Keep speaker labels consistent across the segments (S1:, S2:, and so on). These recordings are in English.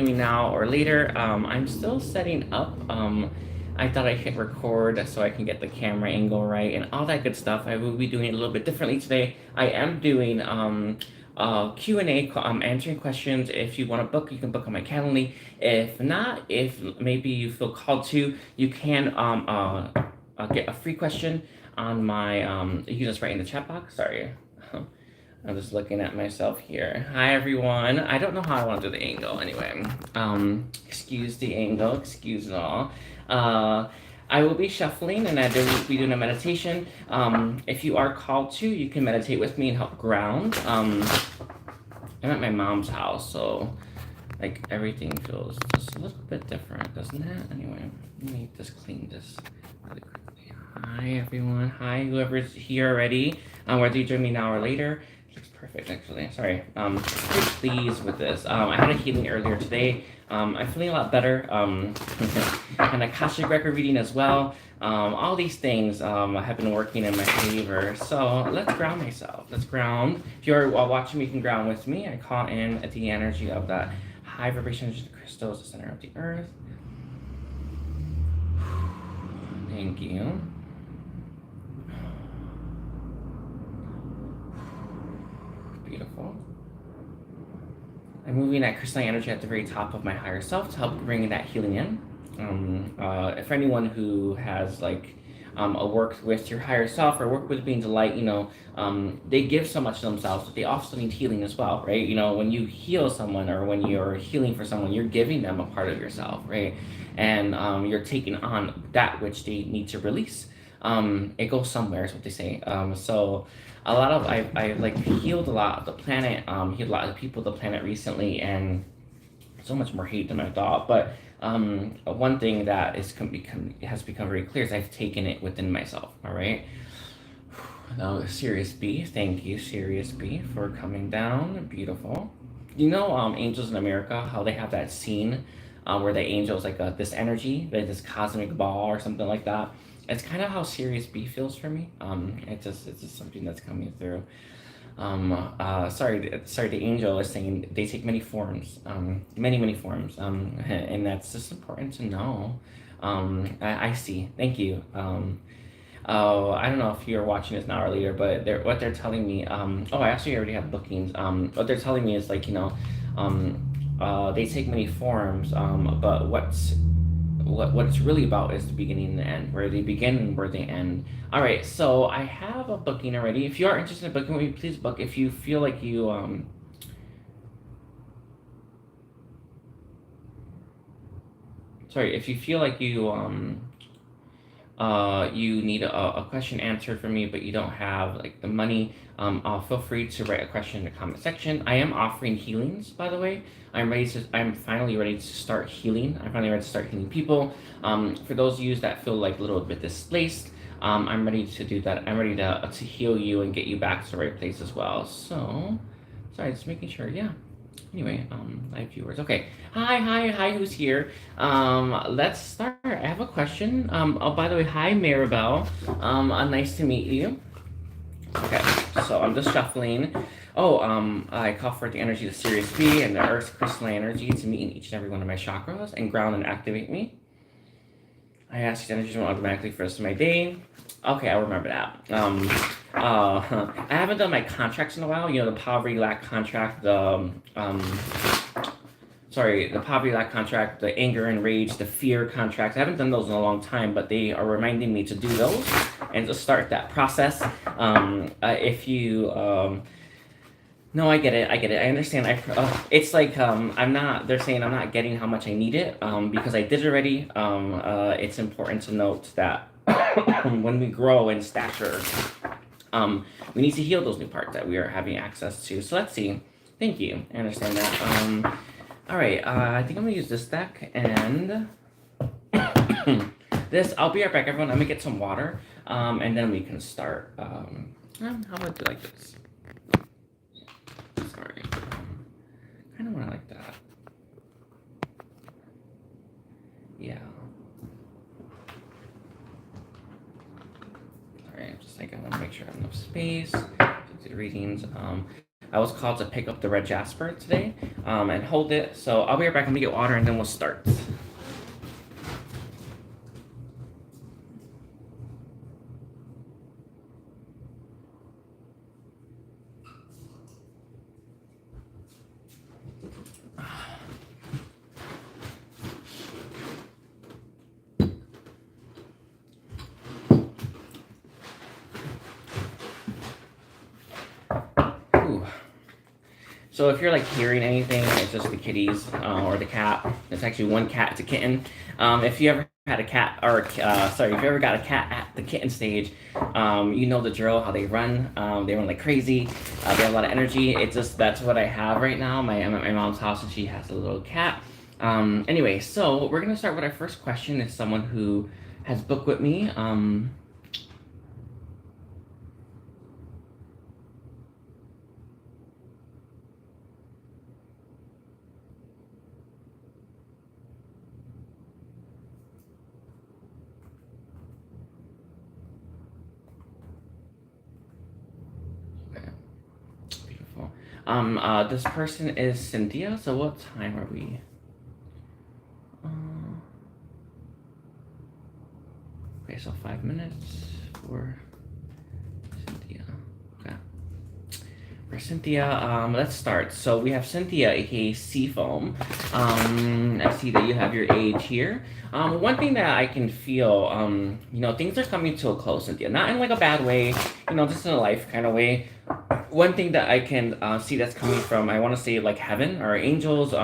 S1: me now or later. I'm still setting up. I thought I hit record so I can get the camera angle right and all that good stuff. I will be doing it a little bit differently today. I am doing Q&A, answering questions. If you want to book, you can book on my Calendly. If not, if maybe you feel called to, you can get a free question on my, you can just write in the chat box. Sorry. I'm just looking at myself here. Hi everyone. I don't know how I want to do the angle anyway. Excuse the angle, excuse it all. I will be shuffling and I will be doing a meditation. If you are called to, you can meditate with me and help ground. I'm at my mom's house, so like everything feels just a little bit different, doesn't it? Anyway, let me just clean this really quickly. Hi everyone. Hi whoever's here already. Whether you join me now or later. Looks perfect actually. Sorry. Pretty pleased with this. I had a healing earlier today. I'm feeling a lot better. An Akashic record reading as well. All these things have been working in my favor. So let's ground myself. Let's ground. If you're watching me, you can ground with me. I call in at the energy of that high vibration energy of the crystals, the center of the earth. Thank you. Beautiful. I'm moving that crystalline energy at the very top of my higher self to help bring that healing in. For anyone who has like a work with your higher self or work with beings of light, they give so much to themselves, but they also need healing as well, right? When you heal someone or when you're healing for someone, you're giving them a part of yourself, right? And you're taking on that which they need to release. It goes somewhere is what they say. So a lot of I like healed a lot of the planet, healed a lot of the people of the planet recently, and so much more hate than I thought. But one thing that has become very clear is I've taken it within myself. All right. Now, Sirius B, thank you, Sirius B, for coming down. Beautiful. Angels in America, how they have that scene where the angel's like this energy, like this cosmic ball or something like that. It's kind of how Sirius B feels for me. It's just something that's coming through. The angel is saying they take many forms, many forms, and that's just important to know. I see. Thank you. Oh, I don't know if you're watching this now or later, but what they're telling me. I actually already have bookings. What they're telling me is like they take many forms. But what it's really about is the beginning and the end, where they begin and where they end. All right, so I have a booking already. If you are interested in booking with me, please book. If you feel like you if you feel like you need a question answered from me, but you don't have like the money, feel free to write a question in the comment section. I am offering healings, by the way. I'm finally ready to start healing. I'm finally ready to start healing people. For those of you that feel like a little bit displaced, I'm ready to do that. I'm ready to heal you and get you back to the right place as well. So, sorry, just making sure. Yeah. Anyway, live viewers. Okay. Hi, who's here? Let's start. I have a question. By the way, hi, Maribel. Nice to meet you. Okay, so I'm just shuffling. I call for the energy of Sirius B and the Earth's crystalline energy to meet in each and every one of my chakras and ground and activate me. I ask the energy to run automatically for the rest of my day. Okay, I'll remember that. I haven't done my contracts in a while. The poverty lack contract, the poverty lack contract, the anger and rage, the fear contracts. I haven't done those in a long time, but they are reminding me to do those and to start that process. If you no, I get it. I understand. It's like I'm not. They're saying I'm not getting how much I need it because I did it already. It's important to note that when we grow in stature, we need to heal those new parts that we are having access to. So let's see. Thank you. I understand that. All right. I think I'm gonna use this deck and this. I'll be right back, everyone. I'm gonna get some water, and then we can start. How about I do like this? Sorry. Kind of want to like that. Yeah. Sorry, I'm just like I want to make sure I have enough space to do the readings. I was called to pick up the red jasper today, and hold it. So I'll be right back. I'm gonna get water and then we'll start. Ooh. So if you're like hearing anything, it's just the kitties or the cat. It's actually one cat. It's a kitten. If you ever had a cat, or sorry, if you ever got a cat at the kitten stage, you know the drill. How they run like crazy. They have a lot of energy. It's just that's what I have right now. I'm at my mom's house and she has a little cat. Anyway, so we're gonna start with our first question. Is someone who has booked with me. Beautiful. This person is Cynthia. So what time are we? Uh, okay, so 5 minutes for Cynthia. Okay. For Cynthia, let's start. So we have Cynthia, aka Seafoam. I see that you have your age here. One thing that I can feel, things are coming to a close, Cynthia. Not in like a bad way, just in a life kind of way. One thing that I can see that's coming from, I want to say like heaven or angels,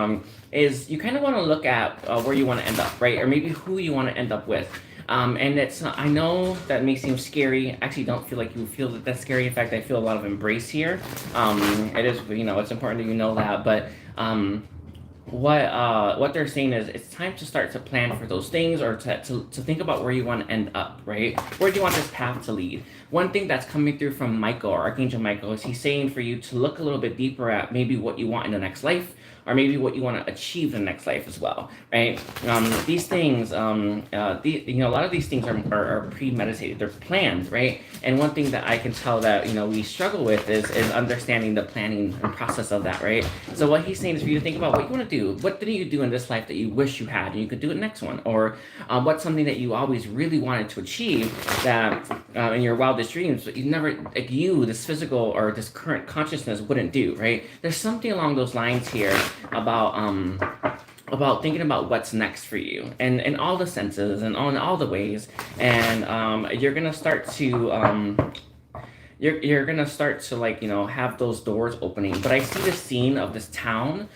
S1: is you kind of want to look at where you want to end up, right? Or maybe who you want to end up with. And I know that may seem scary. I actually don't feel like you feel that that's scary. In fact, I feel a lot of embrace here. It is, it's important that you know that. But what they're saying is it's time to start to plan for those things, or to think about where you want to end up, right? Where do you want this path to lead? One thing that's coming through from Michael, or Archangel Michael, is he's saying for you to look a little bit deeper at maybe what you want in the next life, or maybe what you want to achieve in the next life as well, right? These things, a lot of these things are premeditated. They're planned, right? And one thing that I can tell that we struggle with is understanding the planning and process of that, right? So what he's saying is for you to think about what you want to do. What didn't you do in this life that you wish you had, and you could do it next one? Or what's something that you always really wanted to achieve that in your wildest dreams, but you never, like this physical or this current consciousness wouldn't do, right? There's something along those lines here about thinking about what's next for you, and in all the senses and on all the ways, and you're gonna start to you're gonna start to have those doors opening. But I see the scene of this town.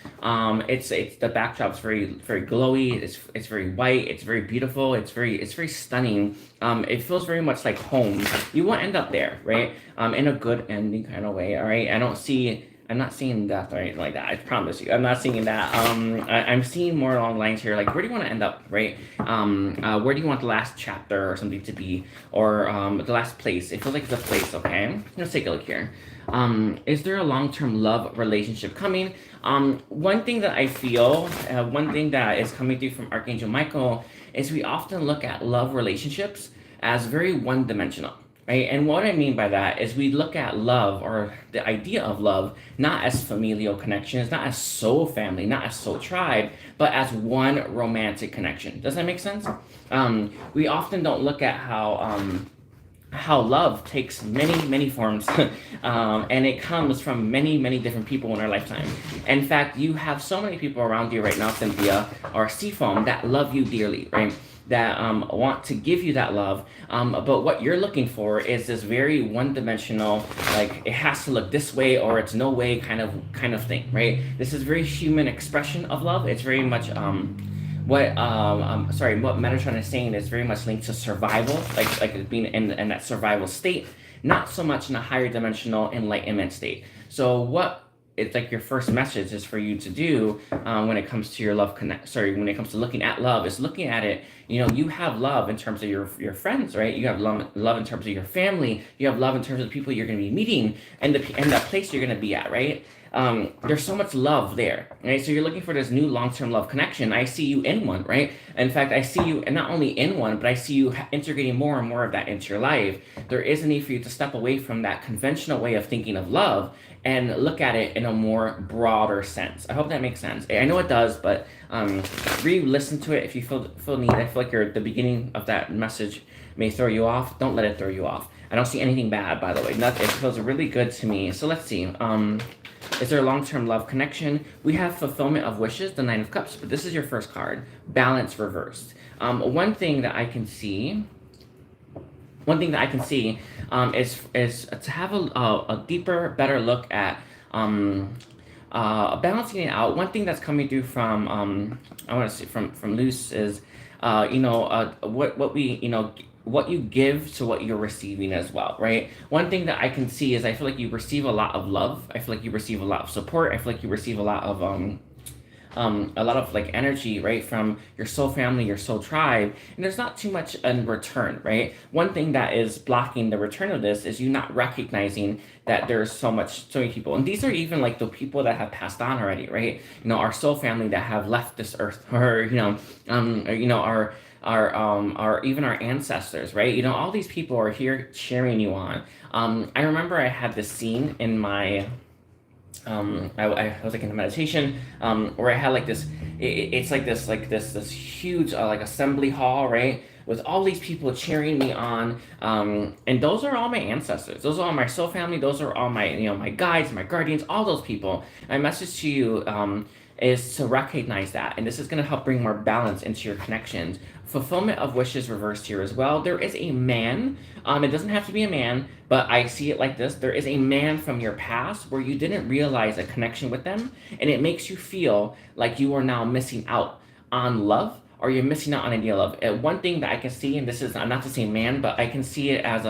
S1: It's the backdrop's very very glowy. It's very white. It's very beautiful. It's very stunning. It feels very much like home. You won't end up there, right? In a good ending kind of way. All right. I'm not seeing death or anything like that. I promise you, I'm not seeing that. I'm seeing more along the lines here, like where do you want to end up, right? Where do you want the last chapter or something to be, or the last place? It feels like it's a place. Okay, let's take a look here. Is there a long-term love relationship coming? One thing that I feel, one thing that is coming through from Archangel Michael is we often look at love relationships as very one-dimensional. Right? And what I mean by that is we look at love, or the idea of love, not as familial connections, not as soul family, not as soul tribe, but as one romantic connection. Does that make sense? We often don't look at how love takes many forms, and it comes from many different people in our lifetime. In fact, you have so many people around you right now, Cynthia, or Seafoam, that love you dearly, right? That want to give you that love, but what you're looking for is this very one-dimensional, like it has to look this way or it's no way kind of thing, right? This is very human expression of love. It's very much what Metatron is saying is very much linked to survival, like being in that survival state, not so much in a higher dimensional enlightenment state. So what it's like your first message is for you to do when it comes to your when it comes to looking at love, is looking at it. You have love in terms of your friends, right? You have love in terms of your family. You have love in terms of the people you're going to be meeting, and that place you're going to be at, right? There's so much love there, right? So you're looking for this new long-term love connection. I see you in one, right? In fact, I see you, and not only in one, but I see you integrating more and more of that into your life. There is a need for you to step away from that conventional way of thinking of love and look at it in a more broader sense. I hope that makes sense. I know it does, but re-listen to it if you feel need. I feel like the beginning of that message may throw you off. Don't let it throw you off. I don't see anything bad, by the way. It feels really good to me. So let's see. Is there a long-term love connection? We have fulfillment of wishes, the Nine of Cups, but this is your first card. Balance reversed. One thing that I can see is to have a deeper, better look at balancing it out. One thing that's coming through from I want to say from Luce is what we what you give to what you're receiving as well, right? One thing that I can see is I feel like you receive a lot of love. I feel like you receive a lot of support. I feel like you receive a lot of like energy, right, from your soul family, your soul tribe, and there's not too much in return, right? One thing that is blocking the return of this is you not recognizing that there's so many people, and these are even like the people that have passed on already, right? Our soul family that have left this earth, or our even our ancestors, right? All these people are here cheering you on. I remember I had this scene in my I was like in a meditation where I had like this it's like this huge like assembly hall, right, with all these people cheering me on, and those are all my ancestors, those are all my soul family, those are all my my guides, my guardians, all those people. My message to you is to recognize that, and this is going to help bring more balance into your connections. Fulfillment of wishes reversed here as well. There is a man. It doesn't have to be a man, but I see it like this. There is a man from your past where you didn't realize a connection with them, and it makes you feel like you are now missing out on love, or you're missing out on ideal love. One thing that I can see, and this is not to say man, but I can see it as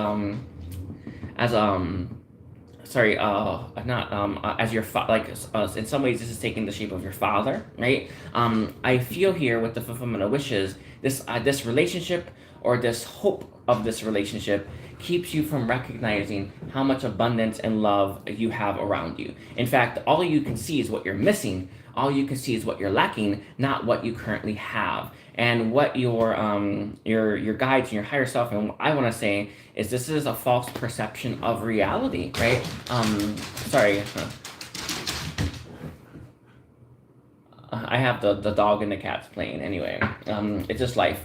S1: sorry, not as your like in some ways this is taking the shape of your father, right? I feel here with the fulfillment of wishes, this relationship, or this hope of this relationship, keeps you from recognizing how much abundance and love you have around you. In fact, all you can see is what you're missing. All you can see is what you're lacking, not what you currently have. And what your guides and your higher self, and what I want to say is this is a false perception of reality, right? Sorry. I have the dog and the cats playing anyway. It's just life.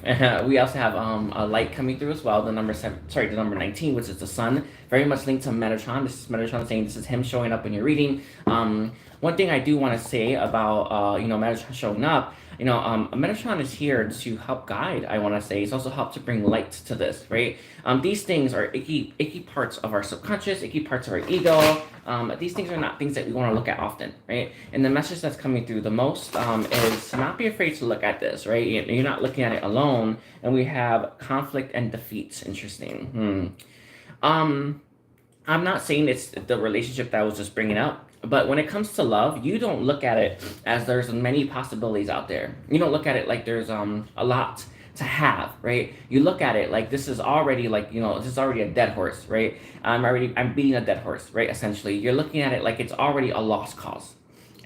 S1: We also have a light coming through as well. The number 19, which is the sun, very much linked to Metatron. This is Metatron saying this is him showing up when you're reading. One thing I do want to say about Metatron showing up, Metatron is here to help guide. I want to say it's also helped to bring light to this, right? These things are icky parts of our subconscious, icky parts of our ego. These things are not things that we want to look at often, right? And the message that's coming through the most is to not be afraid to look at this, right? You're not looking at it alone. And we have conflict and defeats. Interesting. I'm not saying it's the relationship that I was just bringing up, but when it comes to love, you don't look at it as there's many possibilities out there. You don't look at it like there's a lot to have, right? You look at it like this is already this is already a dead horse, right? I'm beating a dead horse, right? Essentially, you're looking at it like it's already a lost cause.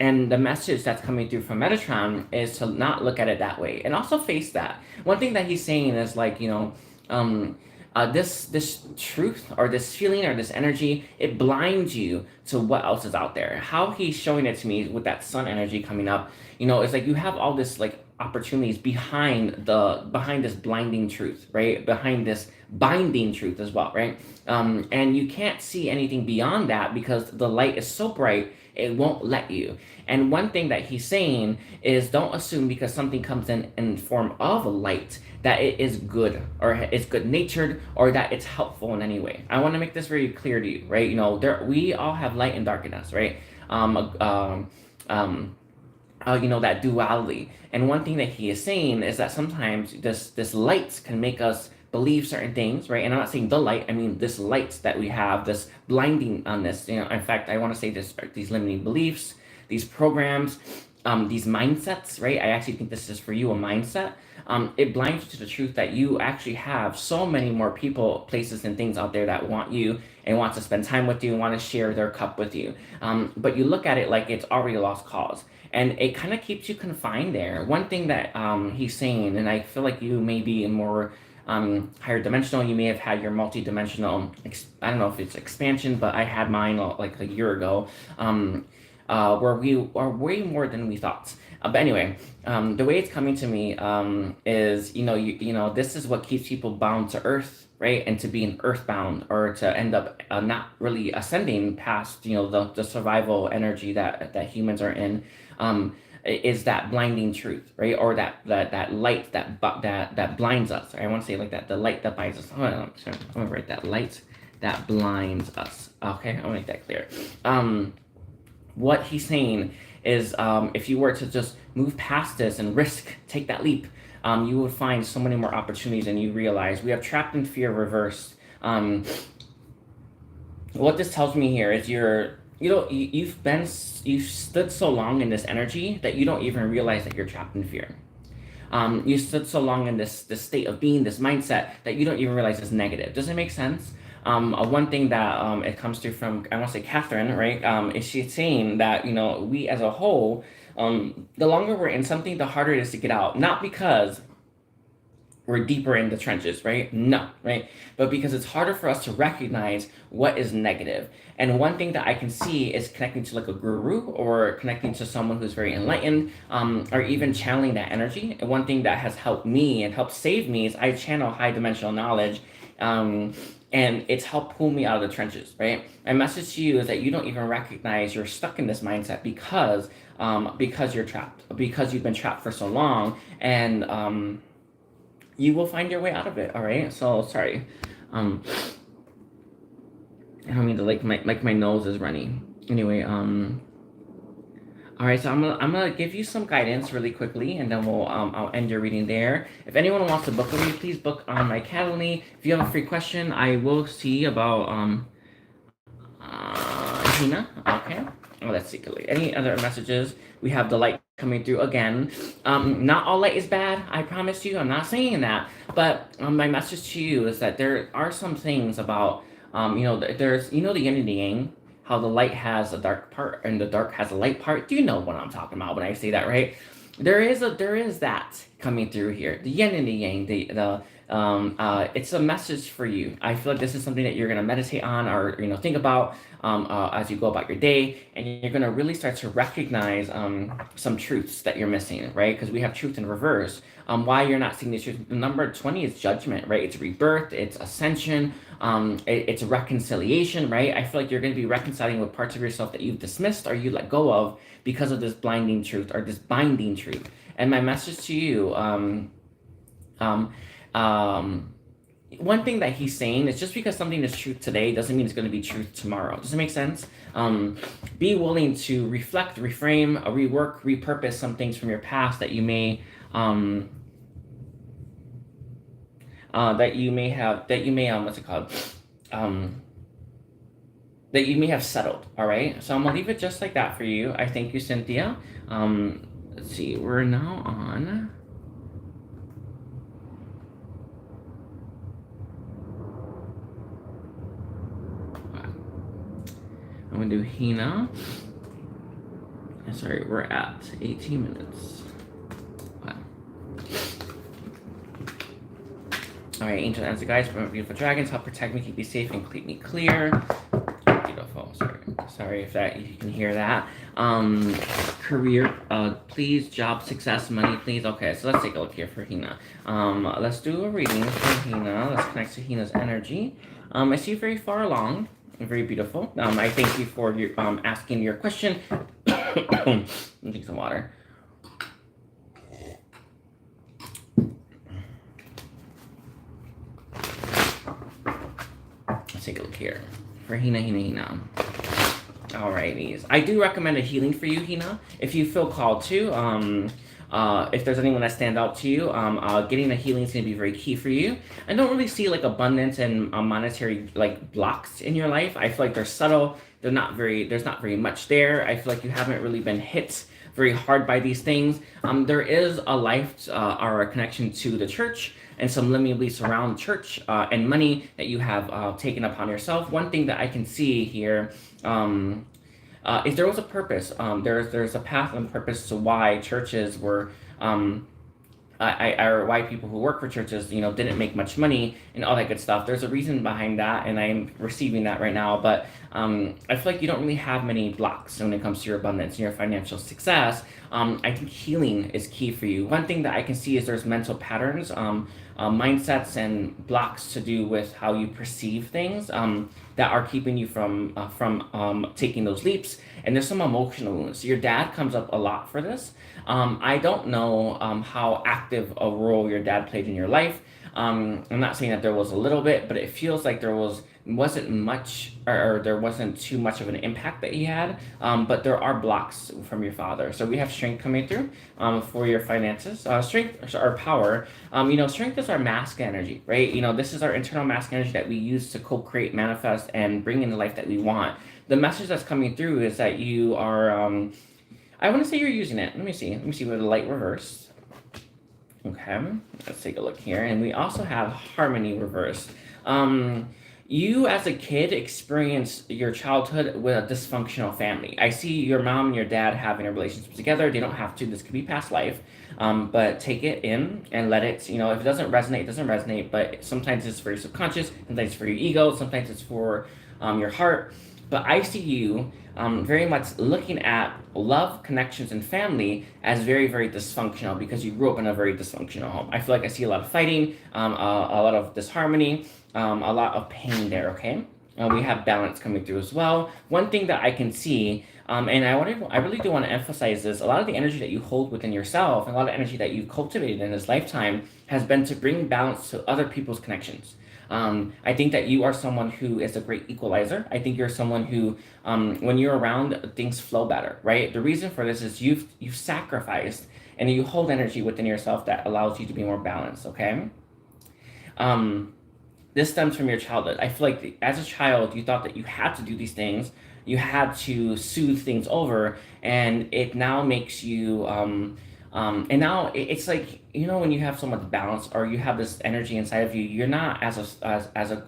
S1: And the message that's coming through from Metatron is to not look at it that way, and also face that. One thing that he's saying is this truth, or this feeling, or this energy, it blinds you to what else is out there. How he's showing it to me with that sun energy coming up, it's like you have all this like opportunities behind this blinding truth, right? Behind this binding truth as well, right? And you can't see anything beyond that because the light is so bright it won't let you. And one thing that he's saying is don't assume because something comes in form of a light that it is good, or it's good natured, or that it's helpful in any way. I want to make this very clear to you, right? We all have light and dark in us, right? That duality. And one thing that he is saying is that sometimes this light can make us believe certain things, right? And I'm not saying the light, I mean this light that we have, this blinding on this. In fact, I want to say these limiting beliefs, these programs, these mindsets, right? I actually think this is for you a mindset. It blinds you to the truth that you actually have so many more people, places, and things out there that want you and want to spend time with you and want to share their cup with you. But you look at it like it's already a lost cause. And it kind of keeps you confined there. One thing that he's saying, and I feel like you may be more higher dimensional. You may have had your multi-dimensional, I don't know if it's expansion, but I had mine like a year ago, where we are way more than we thought. But anyway, the way it's coming to me is, this is what keeps people bound to Earth, right? And to being earthbound, or to end up not really ascending past, the survival energy that humans are in, is that blinding truth, right? Or that light that blinds us. Right? I want to say it like that, the light that blinds us. Hold on, sorry, I'm gonna write that, light that blinds us. Okay, I'll make that clear. What he's saying is, if you were to just move past this and take that leap, you would find so many more opportunities than you realize. We have trapped in fear reversed. What this tells me here is you've stood so long in this energy that you don't even realize that you're trapped in fear. You stood so long in this state of being, this mindset, that you don't even realize it's negative. Does it make sense? One thing that it comes through from, I want to say Catherine, right? Is she saying that, we as a whole, the longer we're in something, the harder it is to get out. Not because we're deeper in the trenches, right? No, right? But because it's harder for us to recognize what is negative. And one thing that I can see is connecting to like a guru, or connecting to someone who's very enlightened, or even channeling that energy. And one thing that has helped me and helped save me is I channel high dimensional knowledge. And it's helped pull me out of the trenches, right? My message to you is that you don't even recognize you're stuck in this mindset because you're trapped, because you've been trapped for so long, and you will find your way out of it. All right. So sorry. I don't mean to my nose is runny. Anyway. All right. So I'm gonna give you some guidance really quickly, and then I'll end your reading there. If anyone wants to book with me, please book on my calendly. If you have a free question, I will see about Hina. Okay. Oh, let's see. Any other messages? We have the light coming through again. Not all light is bad. I promise you. I'm not saying that. But my message to you is that there are some things about, there's, the yin and the yang, how the light has a dark part and the dark has a light part. Do you know what I'm talking about when I say that, right? There is that coming through here. The yin and the yang, it's a message for you. I feel like this is something that you're going to meditate on, or think about as you go about your day, and you're going to really start to recognize some truths that you're missing, right? Because we have truth in reverse. Why you're not seeing these truths? The number 20 is judgment, right? It's rebirth, it's ascension, it's reconciliation, right? I feel like you're going to be reconciling with parts of yourself that you've dismissed or you let go of because of this blinding truth, or this binding truth. And my message to you, one thing that he's saying is, just because something is truth today doesn't mean it's going to be truth tomorrow. Does it make sense? Be willing to reflect, reframe, rework, repurpose some things from your past that you may what's it called? That you may have settled. All right. So I'm gonna leave it just like that for you. I thank you, Cynthia. Let's see. We're now on. I'm gonna do Hina. Sorry, we're at 18 minutes. Wow. All right, angel answer, guys. Beautiful dragons, help protect me, keep me safe, and keep me clear. Beautiful. Sorry if that you can hear that. Career, please. Job, success, money, please. Okay, so let's take a look here for Hina. Let's do a reading for Hina. Let's connect to Hina's energy. I see you very far along. Very beautiful. I thank you for your asking your question. Let me drink some water. Let's take a look here for Hina. Alrighties. I do recommend a healing for you, Hina, if you feel called to. If there's anyone that stands out to you, getting a healing is going to be very key for you. I don't really see like abundance and monetary like blocks in your life. I feel like they're subtle. There's not very much there. I feel like you haven't really been hit very hard by these things. There is a life or a connection to the church and some limited beliefs around church and money that you have taken upon yourself. One thing that I can see here, if there was a purpose, there's a path and purpose to why churches were or why people who work for churches, didn't make much money and all that good stuff. There's a reason behind that, and I'm receiving that right now. But I feel like you don't really have many blocks when it comes to your abundance and your financial success. I think healing is key for you. One thing that I can see is there's mental patterns, mindsets, and blocks to do with how you perceive things, that are keeping you from taking those leaps. And there's some emotional wounds. Your dad comes up a lot for this. I don't know how active a role your dad played in your life. I'm not saying that there was a little bit, but it feels like wasn't much, or there wasn't too much of an impact that he had. But there are blocks from your father. So we have strength coming through for your finances. Strength or power. Strength is our mask energy, right? This is our internal mask energy that we use to co-create, manifest, and bring in the life that we want. The message that's coming through is that you are. I want to say you're using it. Let me see. Let me see with the light reversed. Okay, let's take a look here. And we also have harmony reversed. You as a kid experienced your childhood with a dysfunctional family. I see your mom and your dad having a relationship together. They don't have to. This could be past life. But take it in and let it, if it doesn't resonate, it doesn't resonate. But sometimes it's for your subconscious, sometimes it's for your ego, sometimes it's for your heart. But I see you very much looking at love, connections, and family as very, very dysfunctional because you grew up in a very dysfunctional home. I feel like I see a lot of fighting, a lot of disharmony, a lot of pain there, okay? We have balance coming through as well. One thing that I can see, and I really do want to emphasize this, a lot of the energy that you hold within yourself, and a lot of energy that you've cultivated in this lifetime has been to bring balance to other people's connections. I think that you are someone who is a great equalizer. I think you're someone who, when you're around, things flow better, right? The reason for this is you've sacrificed and you hold energy within yourself that allows you to be more balanced, okay? This stems from your childhood. I feel like as a child, you thought that you had to do these things, you had to soothe things over, and it now makes you, and now it's like, when you have so much balance or you have this energy inside of you, you're not as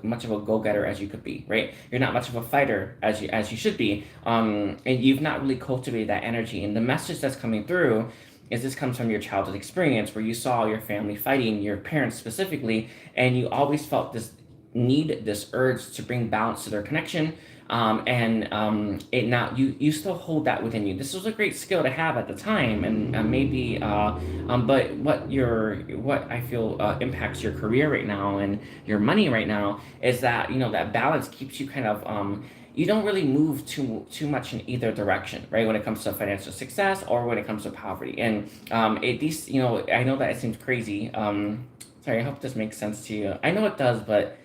S1: much of a go-getter as you could be, right? You're not much of a fighter as you should be, and you've not really cultivated that energy. And the message that's coming through is this comes from your childhood experience where you saw your family fighting, your parents specifically, and you always felt this need, this urge to bring balance to their connection. It now you still hold that within you. This was a great skill to have at the time, and maybe, but what I feel impacts your career right now and your money right now is that that balance keeps you kind of you don't really move too much in either direction, right? When it comes to financial success or when it comes to poverty, and these I know that it seems crazy. Sorry, I hope this makes sense to you. I know it does, but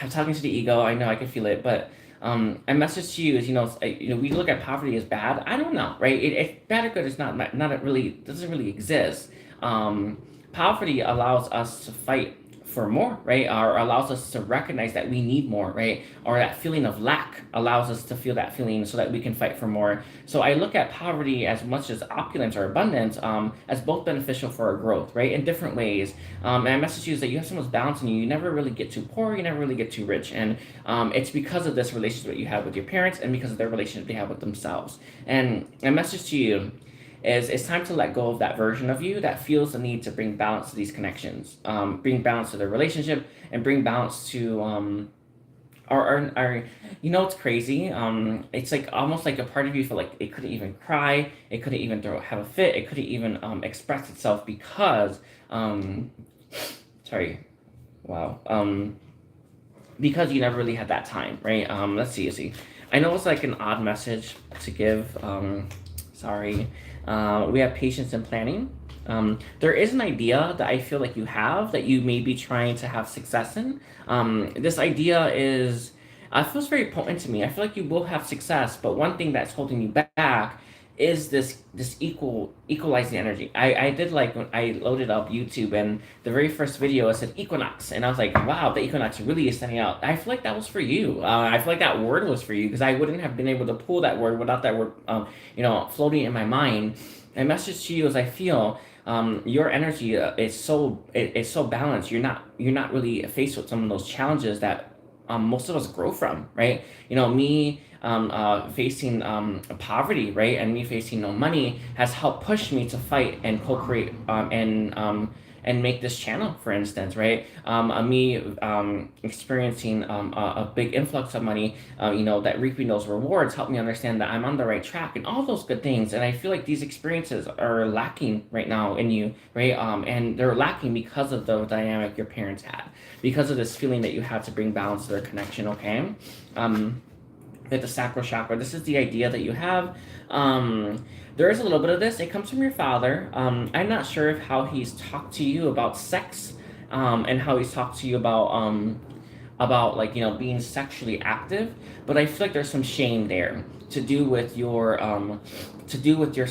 S1: I'm talking to the ego. I know I can feel it, but a message to you is, we look at poverty as bad. I don't know, right? If bad or good is not really doesn't really exist. Poverty allows us to fight for more, right? Or allows us to recognize that we need more, right? Or that feeling of lack allows us to feel that feeling so that we can fight for more. So I look at poverty as much as opulence or abundance, as both beneficial for our growth, right? In different ways. And my message to you is that you have so much balance in you. You never really get too poor. You never really get too rich. And it's because of this relationship that you have with your parents and because of their relationship they have with themselves. And my message to you is it's time to let go of that version of you that feels the need to bring balance to these connections, bring balance to the relationship, and bring balance to our it's crazy. It's like almost like a part of you feel like it couldn't even cry, it couldn't even have a fit, it couldn't even express itself because sorry, wow, because you never really had that time, right? Let's see. I know it's like an odd message to give. Sorry. We have patience and planning. There is an idea that I feel like you have that you may be trying to have success in. This idea feels very potent to me. I feel like you will have success, but one thing that's holding you back is this equalizing energy. I did, like, when I loaded up YouTube, and the very first video it said equinox, and I was like, wow, the equinox really is standing out. I feel like that was for you. I feel like that word was for you because I wouldn't have been able to pull that word without that word floating in my mind. My message to you is I feel your energy is so balanced. You're not really faced with some of those challenges that most of us grow from, right? Me, facing poverty, right, and me facing no money has helped push me to fight and co-create and make this channel, for instance, right? Me experiencing a big influx of money, that reaping those rewards helped me understand that I'm on the right track and all those good things. And I feel like these experiences are lacking right now in you, right? And they're lacking because of the dynamic your parents had, because of this feeling that you have to bring balance to their connection, okay? Um, with the sacral chakra. This is the idea that you have. There is a little bit of this. It comes from your father. I'm not sure if how he's talked to you about sex, and how he's talked to you about like being sexually active, but I feel like there's some shame there to do with your to do with your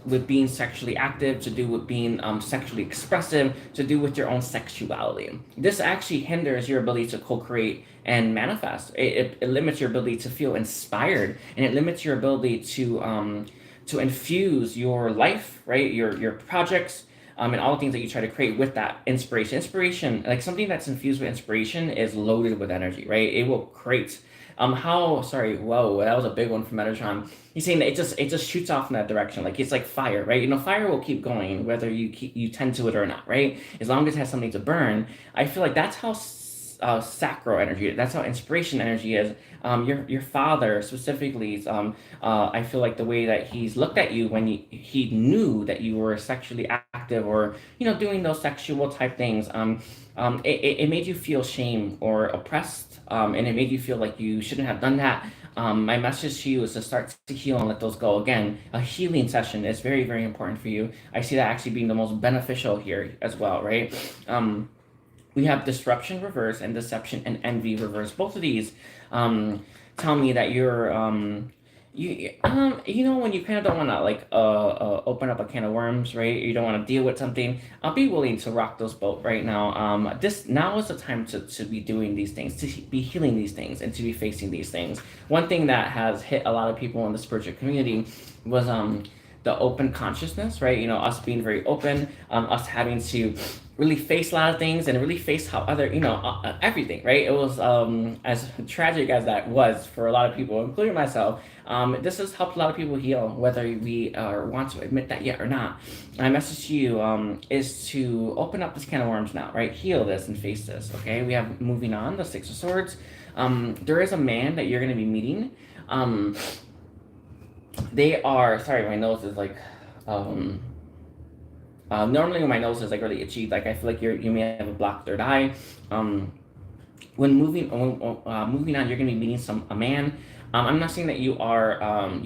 S1: with being sexually active, to do with being sexually expressive, to do with your own sexuality. This actually hinders your ability to co-create and manifest. It limits your ability to feel inspired, and it limits your ability to infuse your life, right? Your projects, and all the things that you try to create with that inspiration. Inspiration, like something that's infused with inspiration, is loaded with energy, right? It will create. How? Sorry. Whoa, that was a big one from Metatron. He's saying that it just shoots off in that direction, like it's like fire, right? Fire will keep going whether you tend to it or not, right? As long as it has something to burn. I feel like that's how sacral energy. That's how inspiration energy is. Your father specifically is, I feel like the way that he's looked at you when he knew that you were sexually active, or doing those sexual type things. It made you feel shame or oppressed, and it made you feel like you shouldn't have done that. My message to you is to start to heal and let those go. Again, a healing session is very, very important for you. I see that actually being the most beneficial here as well, right? We have disruption reverse and deception and envy reverse. Both of these tell me that you're when you kind of don't want to like open up a can of worms, right? You don't want to deal with something. I'll be willing to rock those boat right now. This now is the time to be doing these things, to be healing these things, and to be facing these things. One thing that has hit a lot of people in the spiritual community was the open consciousness, right? Us being very open, us having to really face a lot of things and really face how other, everything, right? It was as tragic as that was for a lot of people, including myself. This has helped a lot of people heal, whether we want to admit that yet or not. My message to you is to open up this can of worms now, right? Heal this and face this, okay? We have, moving on, the Six of Swords. There is a man that you're going to be meeting. They are, sorry, my nose is like, normally when my nose is like really itchy, like I feel like you may have a blocked third eye. When moving on, you're gonna be meeting a man. I'm not saying that you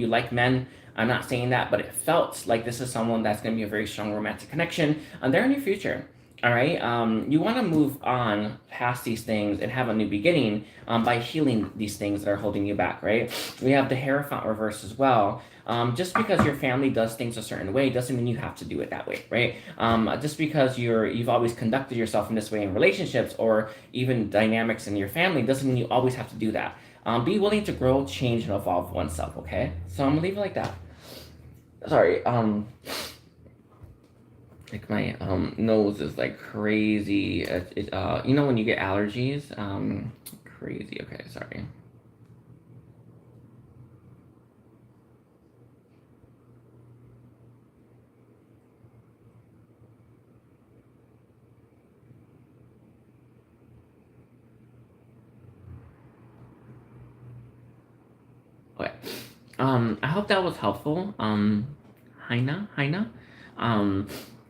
S1: like men. I'm not saying that, but it felt like this is someone that's gonna be a very strong romantic connection, and they're in your future. All right. You want to move on past these things and have a new beginning, by healing these things that are holding you back. Right. We have the Hierophant reverse as well. Just because your family does things a certain way doesn't mean you have to do it that way, right? Just because you've always conducted yourself in this way in relationships or even dynamics in your family doesn't mean you always have to do that. Be willing to grow, change, and evolve oneself. Okay, so I'm gonna leave it like that. Sorry. Like my nose is like crazy. When you get allergies, crazy. Okay, sorry. Okay. I hope that was helpful. Heina. Um,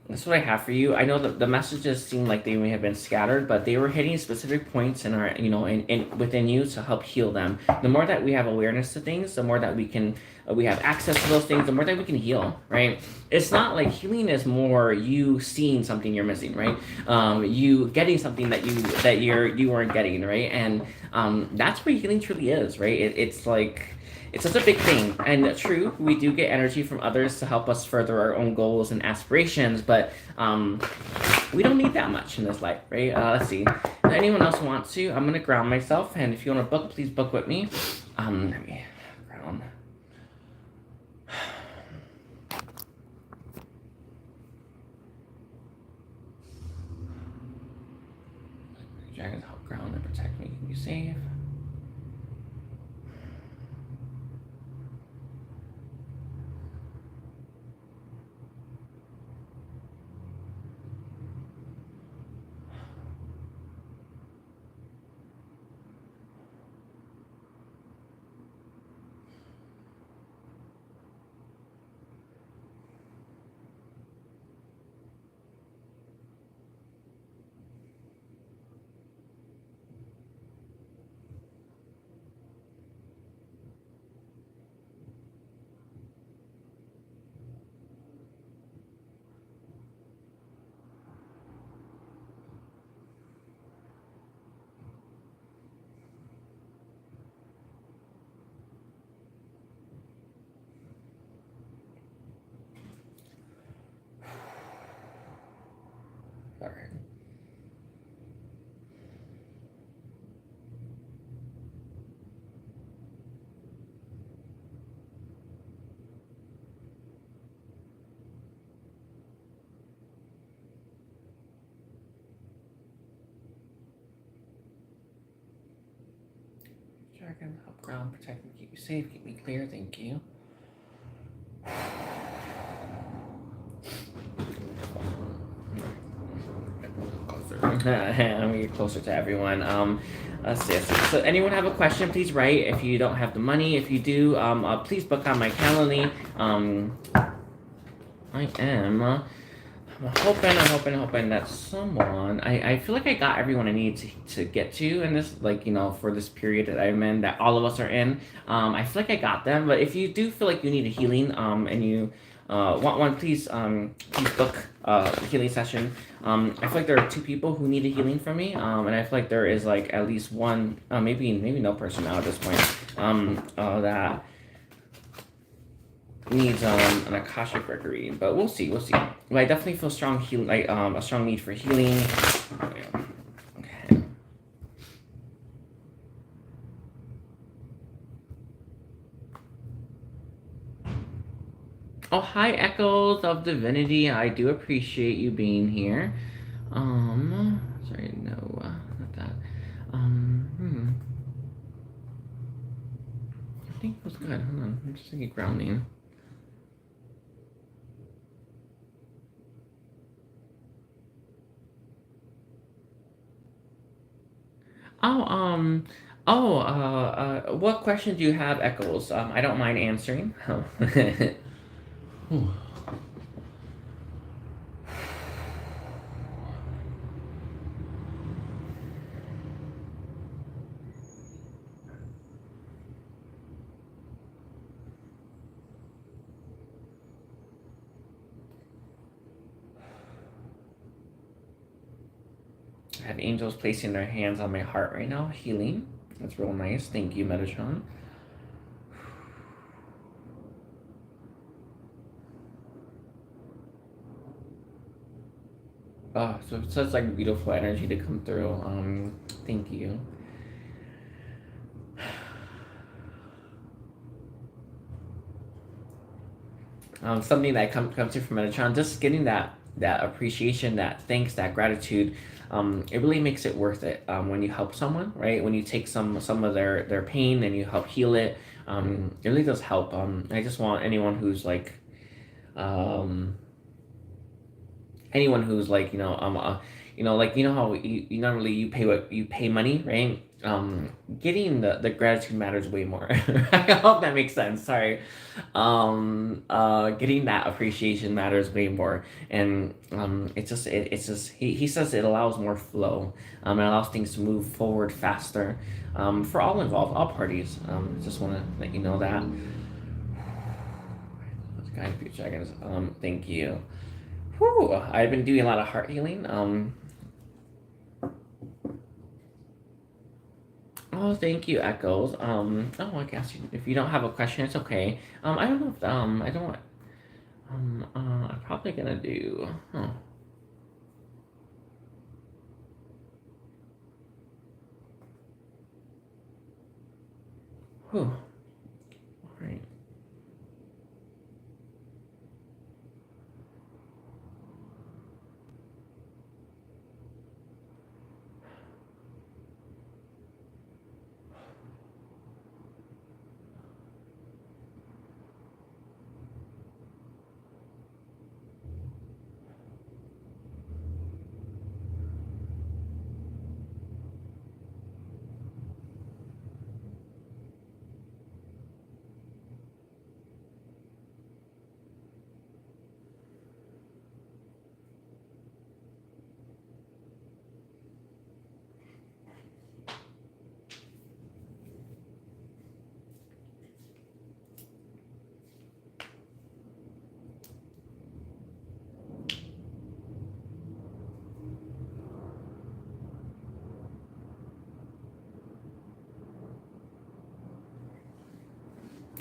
S1: that's what I have for you. I know that the messages seem like they may have been scattered, but they were hitting specific points in our, in within you to help heal them. The more that we have awareness to things, the more that we have access to those things, the more that we can heal, right? It's not like healing is more you seeing something you're missing, right? You getting something you weren't getting, right? And that's where healing truly is, right? It's like it's such a big thing. And true, we do get energy from others to help us further our own goals and aspirations, but we don't need that much in this life, right? Let's see. Does anyone else want to? I'm going to ground myself, and if you want to book, please book with me. Let me ground. Dragons help ground and protect me. Keep you safe. All right. Sure, I can help ground, protect, and keep you safe, keep me clear. Thank you. Let me get closer to everyone. Let's see. So, anyone have a question? Please write. If you don't have the money, if you do, please book on my calendly. I am. I'm hoping that someone. I feel like I got everyone I need to get to in this, like, for this period that I'm in, that all of us are in. I feel like I got them, but if you do feel like you need a healing, and you want one, please book a healing session. I feel like there are two people who need a healing from me, and I feel like there is like at least one, maybe no person now at this point, that needs an Akashic record reading, but we'll see. But I definitely feel strong heal, like a strong need for healing. Okay. Oh, hi, Echoes of Divinity. I do appreciate you being here. Sorry, no, not that. I think it was good. Hold on, I'm just thinking grounding. Oh, what question do you have, Echoes? I don't mind answering. Oh. I have angels placing their hands on my heart right now, healing. That's real nice. Thank you, Metatron. Oh, so it's such like beautiful energy to come through. Thank you. Something that comes here from Metatron, just getting that appreciation, that thanks, that gratitude. It really makes it worth it when you help someone, right? When you take some of their pain and you help heal it. It really does help. I just want um, anyone who's like like how you normally you pay money, right? Getting the gratitude matters way more. I hope that makes sense. Sorry. Getting that appreciation matters way more, and it's just he says it allows more flow. It allows things to move forward faster, for all involved, all parties. Just want to let you know that. Guide future dragons. Thank you. Whew, I've been doing a lot of heart healing. Oh, thank you, Echoes. I guess if you don't have a question, it's okay. I don't know if I don't. I'm probably gonna do. Huh. Whew. All right.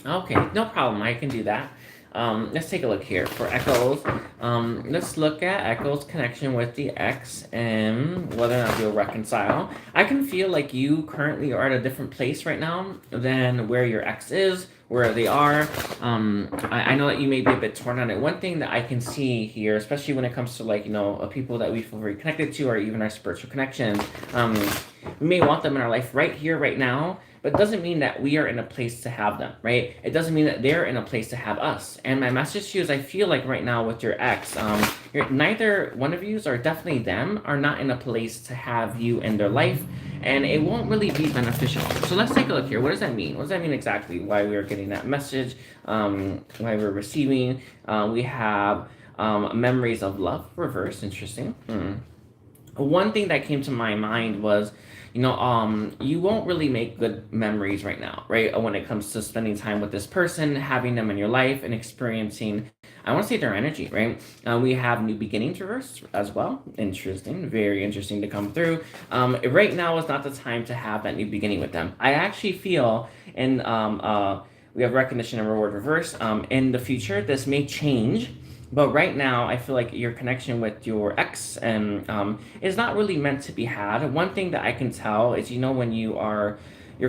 S1: Okay, no problem. I can do that. Let's take a look here for Echoes. Let's look at Echo's connection with the ex and whether or not you'll reconcile. I can feel like you currently are at a different place right now than where your ex is, where they are. I know that you may be a bit torn on it. One thing that I can see here, especially when it comes to like, people that we feel very connected to or even our spiritual connections, we may want them in our life right here, right now, but it doesn't mean that we are in a place to have them, right? It doesn't mean that they're in a place to have us. And my message to you is I feel like right now with your ex, neither one of yous or definitely them are not in a place to have you in their life, and it won't really be beneficial. So let's take a look here. What does that mean? What does that mean exactly? Why we are getting that message? Why we're receiving? We have memories of love reverse. Interesting. One thing that came to my mind was, you won't really make good memories right now, right? When it comes to spending time with this person, having them in your life, and experiencing, I want to say their energy, right? We have new beginnings reverse as well. Interesting, very interesting to come through. Right now is not the time to have that new beginning with them. I actually feel in we have recognition and reward reverse. In the future, this may change, but right now, I feel like your connection with your ex and is not really meant to be had. One thing that I can tell is, when you're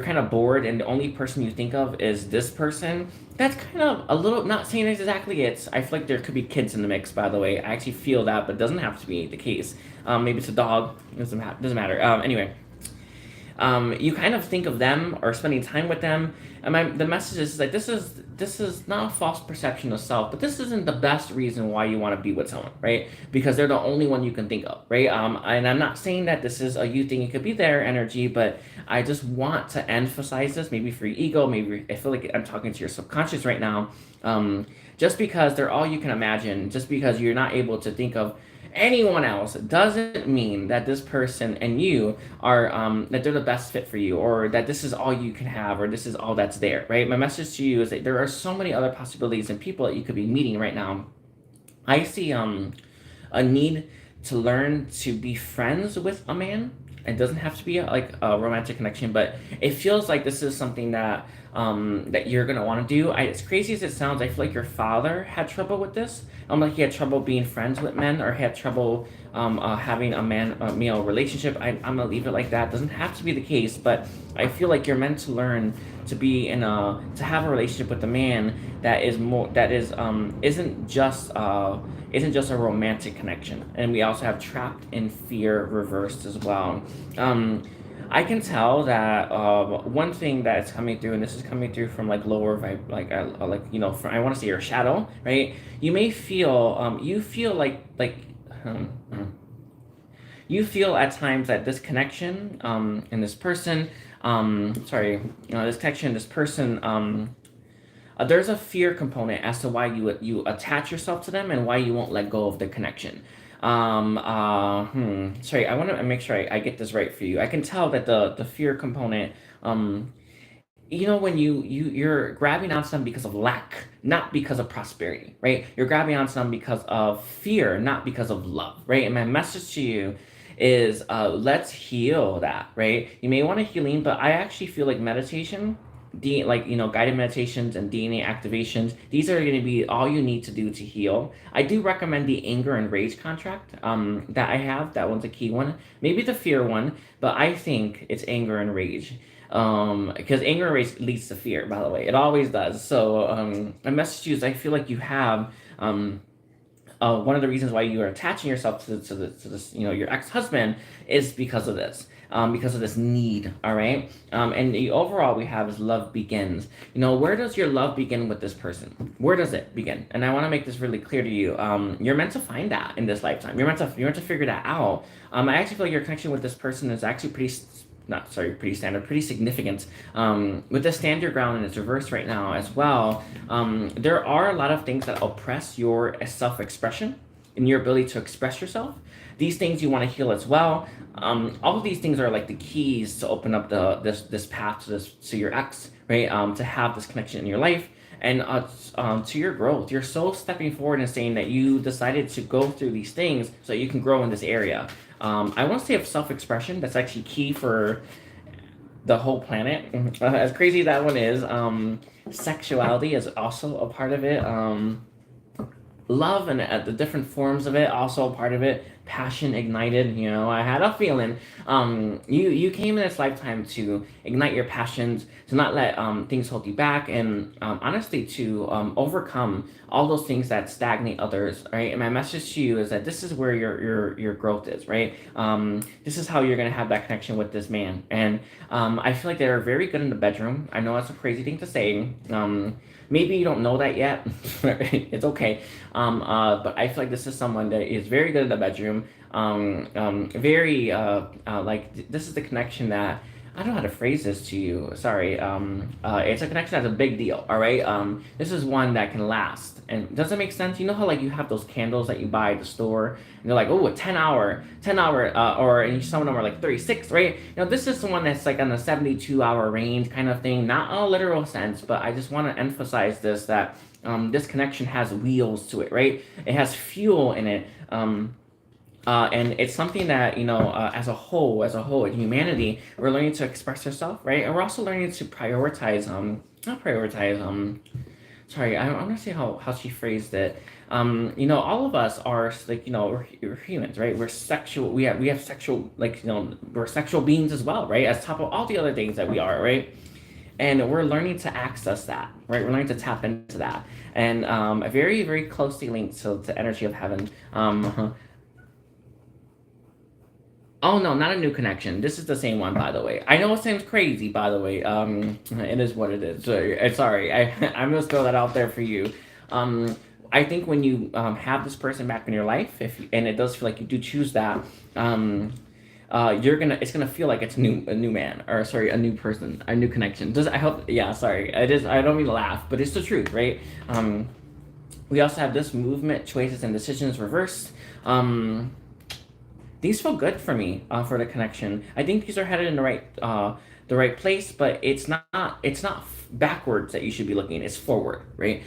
S1: kind of bored and the only person you think of is this person. That's kind of a little, not saying it's exactly it. I feel like there could be kids in the mix, by the way. I actually feel that, but it doesn't have to be the case. Maybe it's a dog. Doesn't matter. Anyway, you kind of think of them or spending time with them. And the message is like this is not a false perception of self, but this isn't the best reason why you want to be with someone, right? Because they're the only one you can think of, right? And I'm not saying that this is a you thing; it could be their energy, but I just want to emphasize this, maybe for your ego, maybe I feel like I'm talking to your subconscious right now. Just because they're all you can imagine, just because you're not able to think of anyone else doesn't mean that this person and you are that they're the best fit for you, or that this is all you can have, or this is all that's there, right? My message to you is that there are so many other possibilities and people that you could be meeting right now. I see a need to learn to be friends with a man. It doesn't have to be like a romantic connection, but it feels like this is something that you're gonna want to do. As crazy as it sounds, I feel like your father had trouble with this. Like he had trouble being friends with men, or had trouble having a male relationship. I'm gonna leave it like that. Doesn't have to be the case, but I feel like you're meant to learn to be to have a relationship with a man that is more that is isn't just a romantic connection. And we also have trapped in fear reversed as well. I can tell that one thing that's coming through, and this is coming through from like lower vibe, from, I want to say your shadow, right? You may feel you feel um, um, you feel at times that this connection and this person, this connection, this person, there's a fear component as to why you attach yourself to them and why you won't let go of the connection. Sorry, I want to make sure I get this right for you. I can tell that the fear component, when you're grabbing onto them because of lack, not because of prosperity, right? You're grabbing onto them because of fear, not because of love, right? And my message to you is let's heal that, right? You may want a healing, but I actually feel like meditation, guided meditations and DNA activations, these are going to be all you need to do to heal. I do recommend the anger and rage contract that I have. That one's a key one, maybe the fear one, but I think it's anger and rage, because anger and rage leads to fear, by the way. It always does. So a message to you is I feel like you have one of the reasons why you are attaching yourself to this, your ex-husband, is because of this need. All right. And the overall we have is love begins. Where does your love begin with this person? Where does it begin? And I want to make this really clear to you. You're meant to find that in this lifetime. You're meant to figure that out. I actually feel like your connection with this person is actually pretty standard, pretty significant. With the stand your ground and its reverse right now as well. There are a lot of things that oppress your self-expression and your ability to express yourself. These things you want to heal as well. All of these things are like the keys to open up this path to your ex, right? To have this connection in your life and to your growth. You're so stepping forward and saying that you decided to go through these things so you can grow in this area. I want to say of self-expression, that's actually key for the whole planet. As crazy as that one is, sexuality is also a part of it. Love and the different forms of it also a part of it. Passion ignited, I had a feeling. You came in this lifetime to ignite your passions, to not let things hold you back, and honestly to overcome all those things that stagnate others, right? And my message to you is that this is where your growth is, right? This is how you're gonna have that connection with this man. And I feel like they're very good in the bedroom. I know that's a crazy thing to say. Maybe you don't know that yet. It's okay. But I feel like this is someone that is very good in the bedroom. Very this is the connection that I don't know how to phrase this to you. Sorry. It's a connection that's a big deal. All right. This is one that can last. And does it make sense? You know how like you have those candles that you buy at the store, and they're like, oh, a 10 hour, or and some of them are like 36, right? This is the one that's like on the 72-hour range kind of thing. Not a literal sense, but I just want to emphasize this that this connection has wheels to it, right? It has fuel in it. And it's something that as a whole, in humanity, we're learning to express ourselves, right? And we're also learning to prioritize, not prioritize, sorry, I want to say how she phrased it. All of us are like, we're humans, right? We're sexual. We have sexual, like, we're sexual beings as well, right? As top of all the other things that we are, right? And we're learning to access that, right? We're learning to tap into that, and very, very closely linked to energy of heaven. Oh no, not a new connection. This is the same one, by the way. I know it seems crazy, by the way. It is what it is. So, sorry, I'm gonna throw that out there for you. Um, I think when you have this person back in your life, and it does feel like you do choose that, it's gonna feel like it's a new man, or sorry, a new person, a new connection. Does I hope? Yeah, sorry. It is. I don't mean to laugh, but it's the truth, right? We also have this movement, choices, and decisions reversed. Um, these feel good for me, for the connection. I think these are headed in the right place, but it's not backwards that you should be looking. It's forward, right?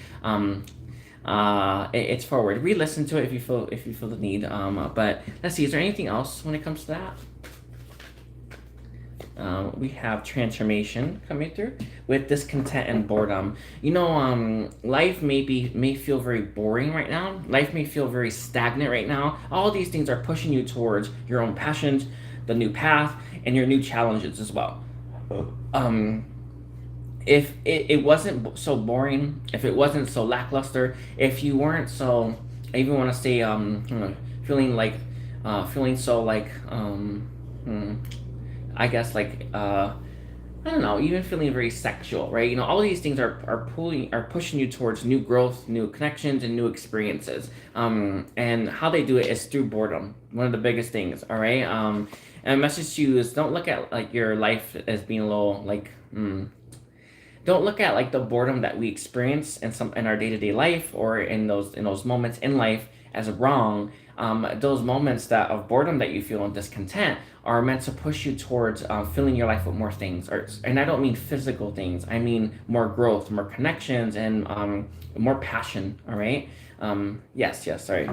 S1: It's forward. Re-listen to it if you feel the need. But let's see. Is there anything else when it comes to that? We have transformation coming through with discontent and boredom. Life may feel very boring right now. Life may feel very stagnant right now. All these things are pushing you towards your own passions, the new path, and your new challenges as well. Um, if it wasn't so boring, if it wasn't so lackluster, if you weren't so, I even want to say, feeling like, feeling so like, hmm, I guess like I don't know, even feeling very sexual, right? All of these things are pushing you towards new growth, new connections, and new experiences. And how they do it is through boredom, one of the biggest things. All right. And my message to you is don't look at like your life as being a little like. Don't look at like the boredom that we experience in our day-to-day life, or in those moments in life, as wrong. Those moments that of boredom that you feel and discontent are meant to push you towards filling your life with more things, and I don't mean physical things. I mean more growth, more connections, and more passion. All right. Yes, yes, sorry.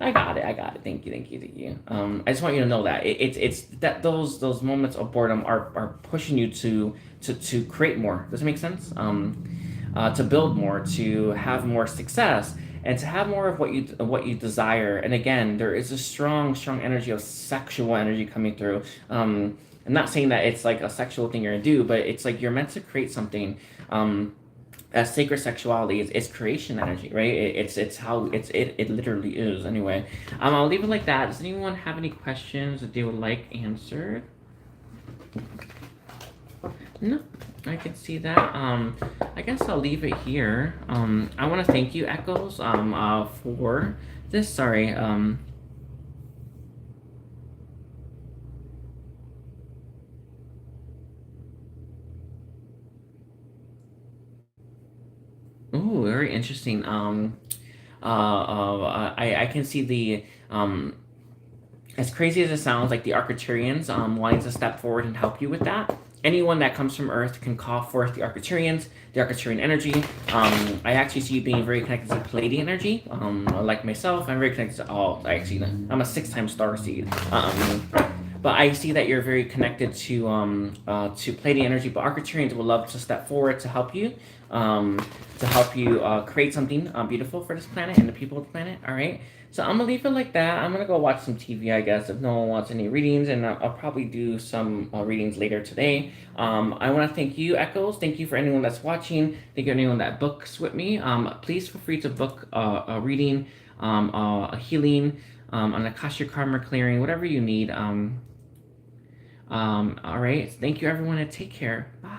S1: I got it. I got it. Thank you. Thank you. Thank you. I just want you to know that it's that those moments of boredom are pushing you to create more. Does it make sense? To build more, to have more success, and to have more of what you desire. And again, there is a strong energy of sexual energy coming through. I'm not saying that it's like a sexual thing you're gonna do, but it's like you're meant to create something. As sacred sexuality is creation energy, right? It's how it literally is. Anyway, I'll leave it like that. Does anyone have any questions that they would like answered? No, I can see that. I guess I'll leave it here. I want to thank you, Echoes, for this. Sorry. Oh, very interesting. I can see as crazy as it sounds, like the Arcturians wanting to step forward and help you with that. Anyone that comes from Earth can call forth the Arcturians, the Arcturian energy. I actually see you being very connected to Palladian energy. Like myself, I'm very connected to all. Actually, I'm a six-time star seed. But I see that you're very connected to Pleiadian energy. But Arcturians would love to step forward um, to help you create something beautiful for this planet and the people of the planet. All right. So I'm gonna leave it like that. I'm gonna go watch some TV, I guess, if no one wants any readings, and I'll probably do some readings later today. I want to thank you, Echoes. Thank you for anyone that's watching. Thank you anyone that books with me. Please feel free to book a reading, a healing, an Akashic karma clearing, whatever you need. All right. Thank you, everyone, and take care. Bye.